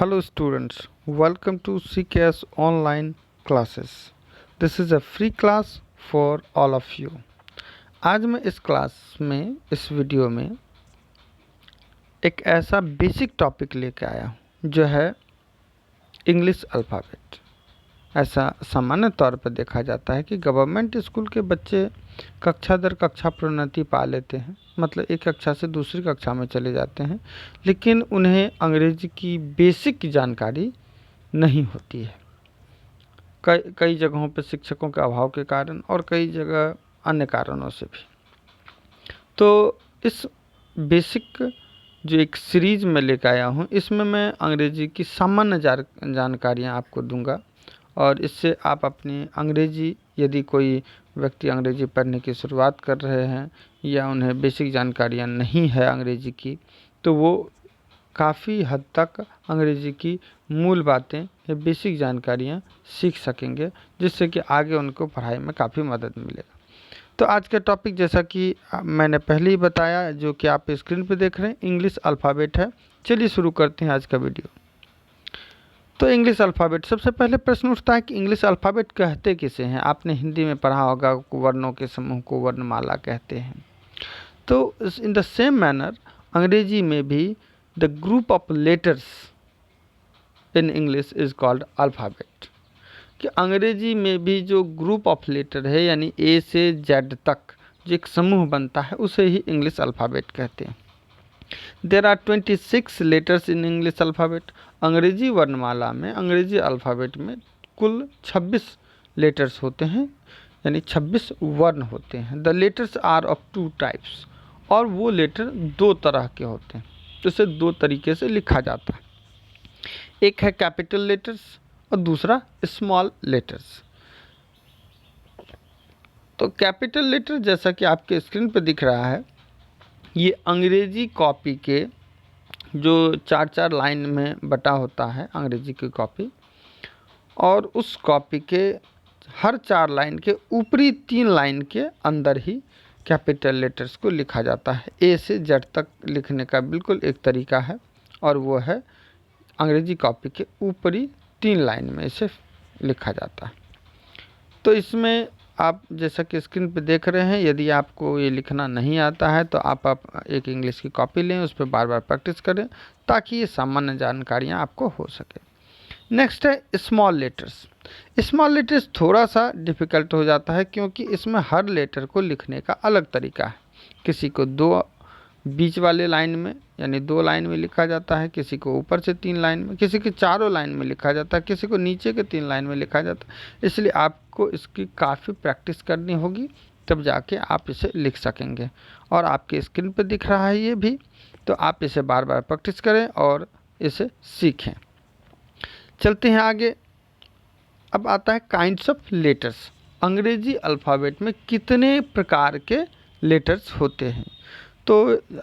Hello students, welcome to CKS online classes. This is a free class for all of you. आज मैं इस class में इस video में एक ऐसा बेसिक टॉपिक लेके आया हूँ जो है इंग्लिश अल्फ़ाबेट। ऐसा सामान्य तौर पर देखा जाता है कि गवर्नमेंट स्कूल के बच्चे कक्षा दर कक्षा प्रोन्नति पा लेते हैं, मतलब एक कक्षा से दूसरी कक्षा में चले जाते हैं, लेकिन उन्हें अंग्रेजी की बेसिक जानकारी नहीं होती है। कई जगहों पर शिक्षकों के अभाव के कारण और कई जगह अन्य कारणों से भी। तो इस बेसिक जो एक सीरीज़ में लेकर आया हूँ, इसमें मैं अंग्रेजी की सामान्य जानकारियाँ आपको दूंगा और इससे आप अपनी अंग्रेजी, यदि कोई व्यक्ति अंग्रेजी पढ़ने की शुरुआत कर रहे हैं या उन्हें बेसिक जानकारियाँ नहीं है अंग्रेजी की, तो वो काफ़ी हद तक अंग्रेजी की मूल बातें या बेसिक जानकारियाँ सीख सकेंगे, जिससे कि आगे उनको पढ़ाई में काफ़ी मदद मिलेगा। तो आज का टॉपिक, जैसा कि मैंने पहले ही बताया, जो कि आप स्क्रीन पे देख रहे हैं, इंग्लिश अल्फ़ाबेट है। चलिए शुरू करते हैं आज का वीडियो। तो इंग्लिश अल्फ़ाबेट, सबसे पहले प्रश्न उठता है कि इंग्लिश अल्फ़ाबेट कहते किसे हैं। आपने हिंदी में पढ़ा होगा, वर्णों के समूह को वर्णमाला कहते हैं। तो इन द सेम मैनर अंग्रेजी में भी the group of letters in English is called alphabet. कि अंग्रेजी में भी जो ग्रुप ऑफ लेटर है, यानी ए से जेड तक जो एक समूह बनता है, उसे ही इंग्लिश अल्फ़ाबेट कहते हैं। There are 26 letters in English alphabet. अंग्रेजी वर्णमाला में, अंग्रेजी अल्फ़ाबेट में कुल 26 लेटर्स होते हैं, यानी 26 वर्ण होते हैं। The letters are of 2 types, और वो लेटर दो तरह के होते हैं, इसे दो तरीके से लिखा जाता है। एक है कैपिटल लेटर्स और दूसरा स्मॉल लेटर्स। तो कैपिटल लेटर, जैसा कि आपके स्क्रीन पर दिख रहा है, ये अंग्रेजी कॉपी के जो 4-4 लाइन में बटा होता है अंग्रेजी की कॉपी, और उस कॉपी के हर 4 लाइन के ऊपरी 3 लाइन के अंदर ही कैपिटल लेटर्स को लिखा जाता है। ए से जेड तक लिखने का बिल्कुल एक तरीका है, और वो है अंग्रेजी कॉपी के ऊपरी 3 लाइन में इसे लिखा जाता है। तो इसमें आप जैसा कि स्क्रीन पे देख रहे हैं, यदि आपको ये लिखना नहीं आता है तो आप एक इंग्लिश की कॉपी लें, उस पर बार बार प्रैक्टिस करें, ताकि ये सामान्य जानकारियाँ आपको हो सके। नेक्स्ट है स्मॉल लेटर्स। स्मॉल लेटर्स थोड़ा सा डिफ़िकल्ट हो जाता है, क्योंकि इसमें हर लेटर को लिखने का अलग तरीका है। किसी को 2 बीच वाले लाइन में, यानी 2 लाइन में लिखा जाता है, किसी को ऊपर से 3 लाइन में, किसी के चारों लाइन में लिखा जाता है, किसी को नीचे के 3 लाइन में लिखा जाता है। इसलिए आपको इसकी काफ़ी प्रैक्टिस करनी होगी, तब जाके आप इसे लिख सकेंगे। और आपके स्क्रीन पर दिख रहा है ये भी, तो आप इसे बार बार प्रैक्टिस करें और इसे सीखें। चलते हैं आगे। अब आता है काइंड्स ऑफ लेटर्स। अंग्रेजी अल्फ़ाबेट में कितने प्रकार के लेटर्स होते हैं। तो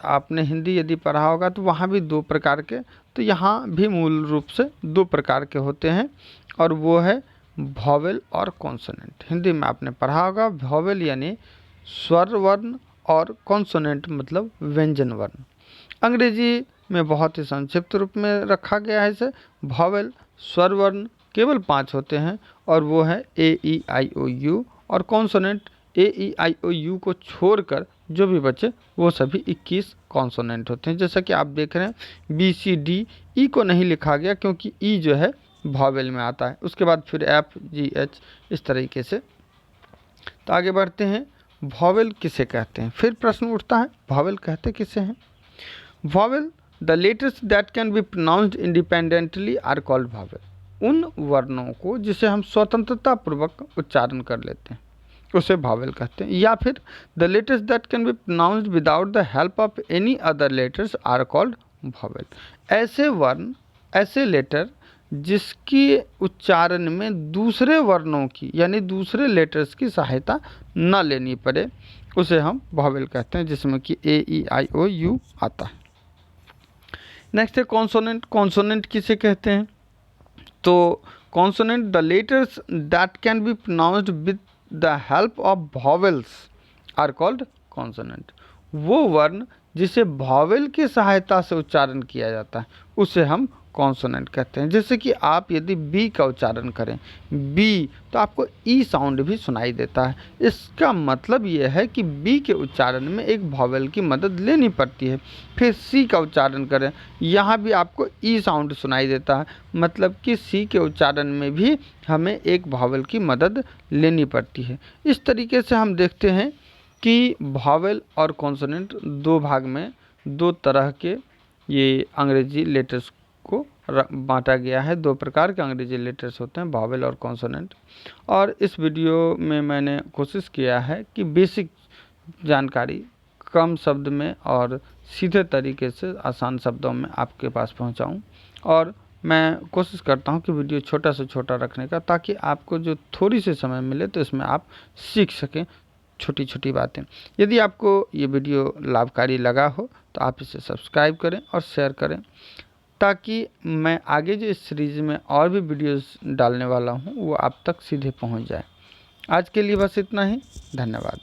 आपने हिंदी यदि पढ़ा होगा तो वहाँ भी 2 प्रकार के, तो यहाँ भी मूल रूप से 2 प्रकार के होते हैं, और वो है वॉवेल और कॉन्सोनेंट। हिंदी में आपने पढ़ा होगा, वॉवेल यानी स्वर वर्ण और कॉन्सोनेंट मतलब व्यंजन वर्ण। अंग्रेजी में बहुत ही संक्षिप्त रूप में रखा गया है इसे। वॉवेल स्वर वर्ण केवल 5 होते हैं, और वो है A E I O U, और consonant A E I O U को छोड़कर जो भी बचे वो सभी 21 कॉन्सोनेंट होते हैं। जैसा कि आप देख रहे हैं, बी सी डी, ई को नहीं लिखा गया क्योंकि ई जो है वॉवेल में आता है। उसके बाद फिर एफ जी एच, इस तरीके से। तो आगे बढ़ते हैं, वॉवेल किसे कहते हैं। फिर प्रश्न उठता है, वॉवेल कहते किसे हैं। Vowel, the letters that can be pronounced independently are called vowel. उन वर्णों को जिसे हम स्वतंत्रता पूर्वक उच्चारण कर लेते हैं, उसे वॉवेल कहते हैं। या फिर the letters that can be pronounced without the help of any other letters are called vowel. ऐसे वर्ण, ऐसे लेटर जिसकी उच्चारण में दूसरे वर्णों की, यानी दूसरे लेटर्स की सहायता न लेनी पड़े, उसे हम वॉवेल कहते हैं, जिसमें कि ए ई आई ओ यू आता है। नेक्स्ट है कॉन्सोनेंट। कॉन्सोनेंट किसे कहते हैं। तो consonant, the letters that can be pronounced with the help of vowels are called consonant. वो वर्ण जिसे वॉवेल की सहायता से उच्चारण किया जाता है, उसे हम कॉन्सोनेंट कहते हैं। जैसे कि आप यदि बी का उच्चारण करें, बी, तो आपको ई साउंड भी सुनाई देता है। इसका मतलब यह है कि बी के उच्चारण में एक वॉवेल की मदद लेनी पड़ती है। फिर सी का उच्चारण करें, यहाँ भी आपको ई साउंड सुनाई देता है, मतलब कि सी के उच्चारण में भी हमें एक वॉवेल की मदद लेनी पड़ती है। इस तरीके से हम देखते हैं कि वॉवेल और कॉन्सोनेंट दो भाग में, दो तरह के ये अंग्रेजी लेटर्स को बांटा गया है। दो प्रकार के अंग्रेजी लेटर्स होते हैं, वॉवेल और कॉन्सोनेंट। और इस वीडियो में मैंने कोशिश किया है कि बेसिक जानकारी कम शब्द में और सीधे तरीके से आसान शब्दों में आपके पास पहुंचाऊं। और मैं कोशिश करता हूं कि वीडियो छोटा से छोटा रखने का, ताकि आपको जो थोड़ी सी समय मिले तो इसमें आप सीख सकें छोटी छोटी बातें। यदि आपको ये वीडियो लाभकारी लगा हो तो आप इसे सब्सक्राइब करें और शेयर करें, ताकि मैं आगे जो इस सीरीज़ में और भी वीडियोस डालने वाला हूँ वो आप तक सीधे पहुँच जाए। आज के लिए बस इतना ही। धन्यवाद।